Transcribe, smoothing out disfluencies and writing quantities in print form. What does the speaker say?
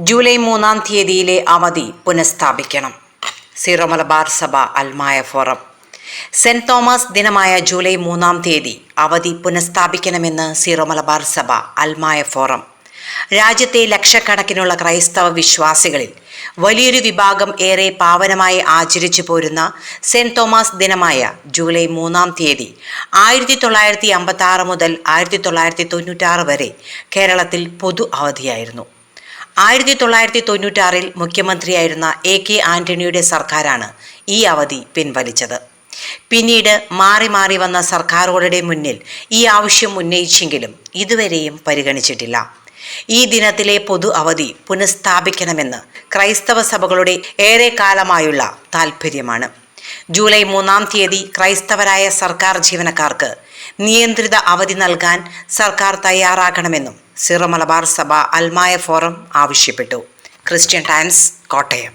July 3-ാം തീയതിയിലെ അവധി പുനഃസ്ഥാപിക്കണം. Zero Malabar സഭ അൽമായ ഫോറം. സെന്റ് തോമസ് ദിനമായ ജൂലൈ 3-ാം തീയതി അവധി പുനഃസ്ഥാപിക്കണമെന്ന് സീറോ മലബാർ സഭ അൽമായ ഫോറം. രാജ്യത്തെ ലക്ഷക്കണക്കിനുള്ള ക്രൈസ്തവ വിശ്വാസികളിൽ വലിയൊരു വിഭാഗം ഏറെ പാവനമായി ആചരിച്ചു പോരുന്ന സെന്റ് തോമസ് ദിനമായ ജൂലൈ 3-ാം തീയതി 1956 മുതൽ 1996 വരെ കേരളത്തിൽ പൊതു അവധിയായിരുന്നു. 1996-ൽ മുഖ്യമന്ത്രിയായിരുന്ന AK ആന്റണിയുടെ സർക്കാരാണ് ഈ അവധി പിൻവലിച്ചത്. പിന്നീട് മാറി മാറി വന്ന സർക്കാരുകളുടെ മുന്നിൽ ഈ ആവശ്യം ഉന്നയിച്ചെങ്കിലും ഇതുവരെയും പരിഗണിച്ചിട്ടില്ല. ഈ ദിനത്തിലെ പൊതു അവധി പുനഃസ്ഥാപിക്കണമെന്ന് ക്രൈസ്തവ സഭകളുടെ ഏറെ കാലമായുള്ള താൽപ്പര്യമാണ്. ജൂലൈ 3-ാം തീയതി ക്രൈസ്തവരായ സർക്കാർ ജീവനക്കാർക്ക് നിയന്ത്രിത അവധി നൽകാൻ സർക്കാർ തയ്യാറാകണമെന്നും സീറോ മലബാർ സഭ അൽമായ ഫോറം ആവശ്യപ്പെട്ടു. Christian times, Kottayam.